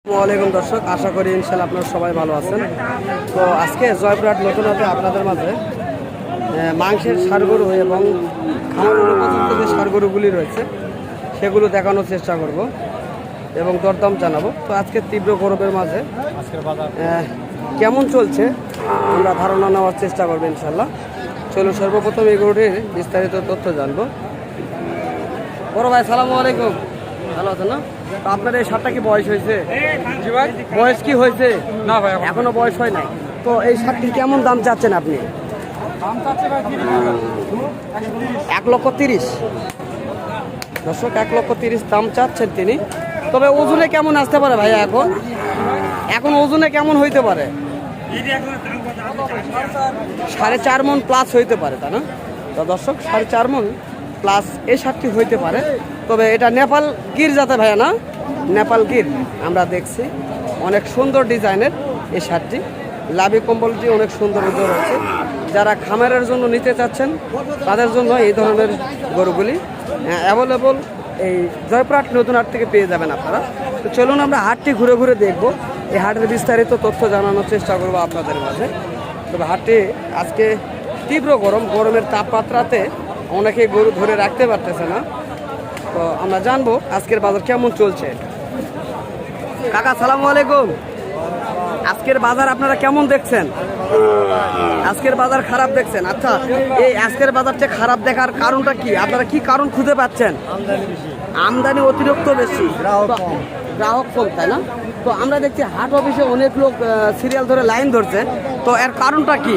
আসসালামু দর্শক, আশা করি ইনশাল্লাহ আপনারা সবাই ভালো আছেন। তো আজকে জয়পুরহাট নতুন হাটে আপনাদের মাঝে মাংসের ষাঁড় গরু এবং খামার উপযুক্ত যে ষাঁড় গরুগুলি রয়েছে সেগুলো দেখানোর চেষ্টা করব এবং দরদাম জানাবো। তো আজকে তীব্র গরমের মাঝে কেমন চলছে আমরা ধারণা নেওয়ার চেষ্টা করবো ইনশাল্লাহ। চলুন সর্বপ্রথম এই গরুটির বিস্তারিত তথ্য জানবো। বড় ভাই সালামু আলাইকুম, ভালো আছেন না? তো আপনার এই ষাঁড়টা কি বয়স হয়েছে? বয়স কি হয়েছে? না ভাই, এখনো বয়স হয় নাই। তো এই ষাঁড়টির কেমন দাম চাচ্ছেন আপনি? 1,30,000 দর্শক, 1,30,000 দাম চাচ্ছেন তিনি। তবে ওজনে কেমন আসতে পারে ভাইয়া? এখন ওজনে কেমন হইতে পারে? 4.5 মণ প্লাস হইতে পারে, তাই না? তো দর্শক, 4.5 মণ প্লাস এই ষাঁড়টি হইতে পারে। তবে এটা নেপাল গির জাতে ভাইয়া, না? নেপাল গির আমরা দেখছি, অনেক সুন্দর ডিজাইনের এই ষাঁড়টি। লাভি কম্বলটি অনেক সুন্দর রয়েছে। যারা খামারের জন্য নিতে চাচ্ছেন তাদের জন্য এই ধরনের গরুগুলি অ্যাভেলেবল এই জয়পুরহাট নতুন হাট থেকে পেয়ে যাবেন আপনারা। তো চলুন আমরা হাটটি ঘুরে ঘুরে দেখব, এই হাটের বিস্তারিত তথ্য জানানোর চেষ্টা করব আপনাদের মাঝে। তবে হাটটি আজকে তীব্র গরমের তাপমাত্রাতে অনেকেই গরু ধরে রাখতে পারতেছে না। তো আমরা জানবো আজকের বাজার কেমন চলছে। কাকা সালামু আলাইকুম, আজকের বাজার আপনারা কেমন দেখছেন? আজকের বাজার খারাপ দেখছেন? আচ্ছা, এই আজকের বাজারটা খারাপ দেখার কারণটা কি? আপনারা কি কারণ খুঁজে পাচ্ছেন? আমদানি অতিরিক্ত বেশি, গ্রাহক কম, তাই না? তো আমরা দেখছি হাট অফিসে অনেক লোক সিরিয়াল ধরে লাইন ধরছে। তো এর কারণটা কি?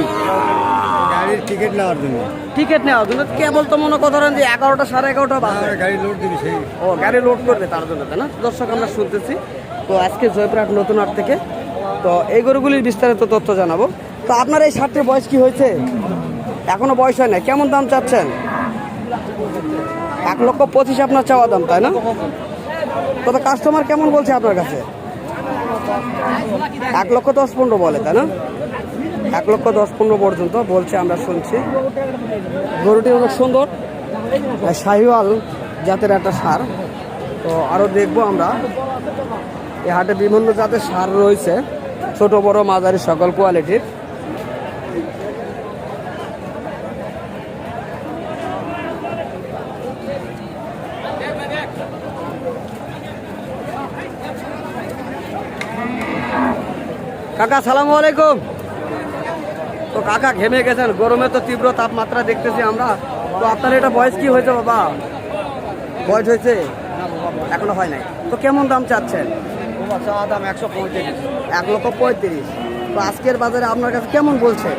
গাড়ির টিকিট নেওয়ার জন্য। টিকিট নেওয়ার জন্য? কেবল তো মনে করেন যে 11টা 11:30 বাজে গাড়ি লোড দিবি সেই। ও, গাড়ি লোড করবে তার জন্য, তাই না? দর্শক, আমরা শুনতেছি। তো আজকে জয়পুরহাট নতুন হাট থেকে তো এই গরুগুলির বিস্তারিত তথ্য জানাবো। তো আপনার এই ষাঁড়টির বয়স কি হয়েছে? এখনো বয়স হয় না। কেমন দাম চাচ্ছেন? 1,25,000 আপনার চাওয়া দাম, তাই না? তবে কাস্টমার কেমন বলছে আপনার কাছে? 1,10,15 বলে, তাই না? 1,10,15 পর্যন্ত বলছে, আমরা শুনছি। গরুটি অনেক সুন্দর, শাহিওয়াল জাতের একটা ষাঁড়। তো আরও দেখবো আমরা, এই হাটে বিভিন্ন জাতের ষাঁড় রয়েছে, ছোট বড় মাঝারি সকল কোয়ালিটির। কাকা সালামু আলাইকুম। তো কাকা ঘেমে গেছেন, গরমে তো তীব্র তাপমাত্রা দেখতেছি আমরা। তো আপনার এটা বয়স কি হয়েছে বাবা? বয়স হয়েছে? এখনো হয় নাই। তো কেমন দাম চাচ্ছেন? দাম 135। 1,35,000। তো আজকের বাজারে আপনার কাছে কেমন বলছে?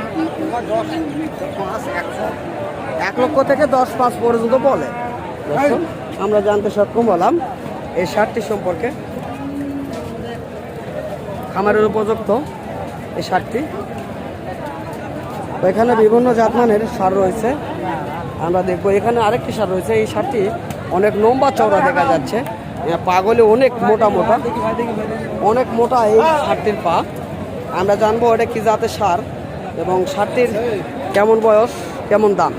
1,00,000 থেকে 10,500 পর্যন্ত বলে। আমরা জানতে সক্ষম হলাম এই ষাঁড়টি সম্পর্কে। খামারের উপযুক্ত এই ষাঁড়টি। তো এখানে বিভিন্ন জাতমানের ষাঁড় রয়েছে, আমরা দেখবো। এখানে আরেকটি ষাঁড় রয়েছে, এই ষাঁড়টি অনেক লম্বা চওড়া দেখা যাচ্ছে, পাগলে অনেক মোটা অনেক মোটা এই ষাঁড়টির পা। আমরা জানবো এটা কি জাতের ষাঁড় এবং ষাঁড়টির কেমন বয়স, কেমন দাম।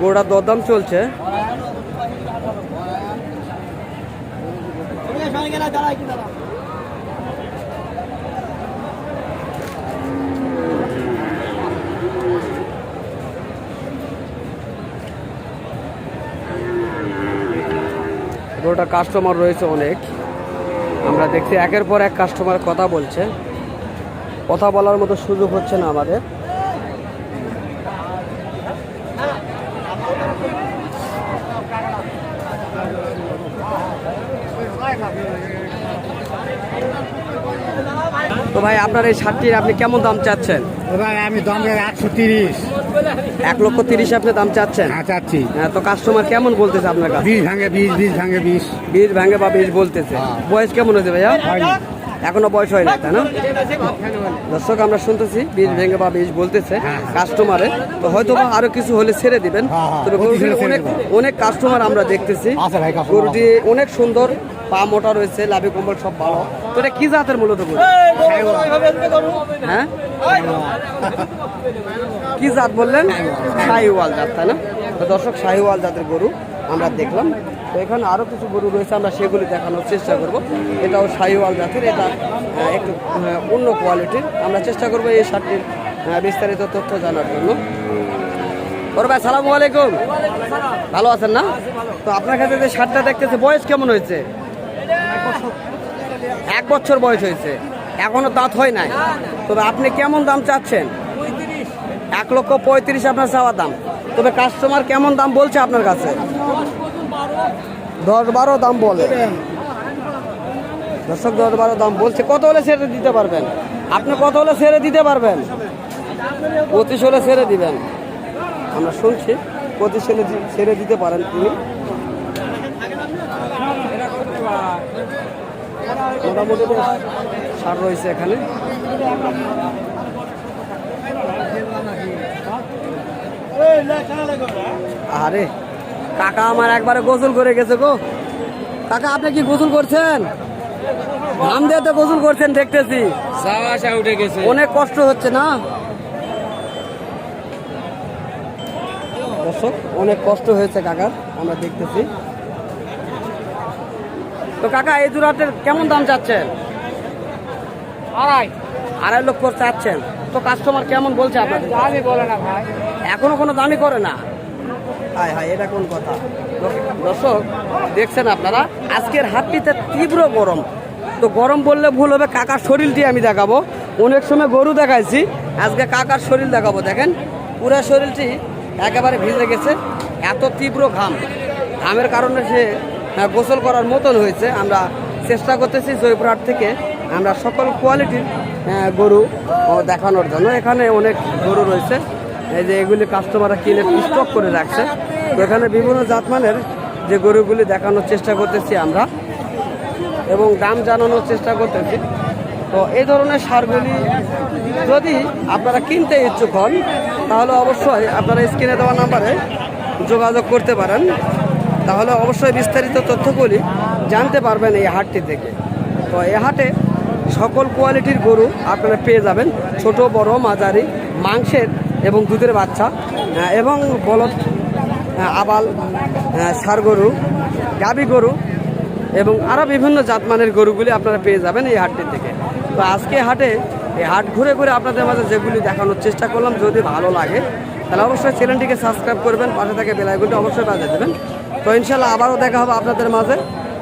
গোড়া দরদাম চলছে। গোটা কাস্টমার রয়েছে অনেক, আমরা দেখছি একের পর এক কাস্টমার কথা বলছে। কথা বলার মতো সুযোগ হচ্ছে না আমাদের। তো ভাই, আপনার এই ষাঁড়টির আপনি কেমন দাম চাচ্ছেন? ভাই আমি দাম 130। 1,30,000 আপনি দাম চাচ্ছেন? হ্যাঁ, চাচ্ছি। তো কাস্টমার কেমন বলতেছে আপনার কাছে? 20 ভাঙে 20, 20 ভাঙে 20। 20 ভাঙে বা 20 বলতেছে। বয়স কেমন হয়েছে ভাইয়া? এখনো বয়স হয় না তাই না? দর্শক আমরা শুনতেছি বীজ ভেঙে বা বীজ বলতেছে কাস্টমারে, তো হয়তো বা আরো কিছু হলে ছেড়ে দিবেন। তবে গরুটির অনেক অনেক কাস্টমার আমরা দেখতেছি। আচ্ছা ভাই, customer গরুটি অনেক সুন্দর, পা মোটা রয়েছে, লাভি কম্বল সব ভালো। তো এটা কি জাতের মূলত গরু? হ্যাঁ, কি জাত বললেন? শাহিওয়াল জাত তাই না? তো দর্শক শাহিওয়াল জাতের গরু আমরা দেখলাম। তো এখানে আরো কিছু গরু রয়েছে, আমরা সেগুলি দেখানোর চেষ্টা করব। এটাও শাহিওয়াল জাতের, এটা একটু অন্য কোয়ালিটির। আমরা চেষ্টা করবো এই শার্টটির বিস্তারিত তথ্য জানার জন্য। বড় ভাই সালামু আলাইকুম, ভালো আছেন না? তো আপনার কাছে যে শার্টটা দেখতেছে বয়স কেমন হয়েছে? 1 বছর বয়স হয়েছে, এখনো দাঁত হয় নাই। তবে আপনি কেমন দাম চাচ্ছেন? 1,35,000 আপনার চাওয়া দাম। তবে কাস্টমার কেমন দাম বলছে আপনার কাছে? 10-12 দাম বলে। দর্শক 10-12 দাম বলছে। কত হলে ছেড়ে দিতে পারবেন? আপনি কত হলে ছেড়ে দিতে পারবেন? 25 হলে ছেড়ে দিবেন। আমরা শুনছি 25 হলে ছেড়ে দিতে পারেন তিনি। মোটামুটি সার রয়েছে এখানে। আরে কাকা আমার একবারে গোসল করে গেছে গো। কাকা আপনি কি গোসল করছেন? ঘাম দিয়ে তো গোসল করছেন দেখতেছি। উঠে গেছে। অনেক কষ্ট হচ্ছে না দর্শক? অনেক কষ্ট হয়েছে কাকার, আমরা দেখতেছি। তো কাকা এই জোড়াটের কেমন দাম চাচ্ছেন? 2.5 লক্ষ চাচ্ছেন। তো কাস্টমার কেমন বলছে আপনাদের? দামই বলে না ভাই। এখনো কোনো দামই করে না? হায় হায়, এটা কোন কথা? দর্শক দেখছেন আপনারা, আজকের হাটটিতে তীব্র গরম। তো গরম বললে ভুল হবে, কাকার শরীরটি আমি দেখাবো। অনেক সময় গরু দেখাইছি, আজকে কাকার শরীর দেখাবো। দেখেন পুরো শরীরটি একেবারে ভিজে গেছে, এত তীব্র ঘাম। ঘামের কারণে সে গোসল করার মতন হয়েছে। আমরা চেষ্টা করতেছি জয়পুরহাট থেকে আমরা সকল কোয়ালিটির গরু দেখানোর জন্য। এখানে অনেক গরু রয়েছে, এই যে এগুলি কাস্টমাররা কিনে স্টক করে রাখছে। তো এখানে বিভিন্ন জাতমানের যে গরুগুলি দেখানোর চেষ্টা করতেছি আমরা, এবং দাম জানানোর চেষ্টা করতেছি। তো এই ধরনের সারগুলি যদি আপনারা কিনতে ইচ্ছুক হন, তাহলে অবশ্যই আপনারা স্ক্রিনে দেওয়া নাম্বারে যোগাযোগ করতে পারেন। তাহলে অবশ্যই বিস্তারিত তথ্যগুলি জানতে পারবেন এই হাটটি থেকে। তো এই হাটে সকল কোয়ালিটির গরু আপনারা পেয়ে যাবেন, ছোট বড় মাঝারি, মাংসের এবং দুধের বাচ্চা, এবং বলদ, আবাল, ষাঁড় গরু, গাভী গরু এবং আরও বিভিন্ন জাতমানের গরুগুলি আপনারা পেয়ে যাবেন এই হাটটি থেকে। তো আজকে হাটে এই হাট ঘুরে ঘুরে আপনাদের মাঝে যেগুলি দেখানোর চেষ্টা করলাম, যদি ভালো লাগে তাহলে অবশ্যই চ্যানেলটিকে সাবস্ক্রাইব করবেন, পাশে থেকে বেল আইকনটি অবশ্যই বাজিয়ে দেবেন। তো ইনশাল্লাহ আবারও দেখা হবে আপনাদের মাঝে।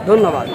ধন্যবাদ।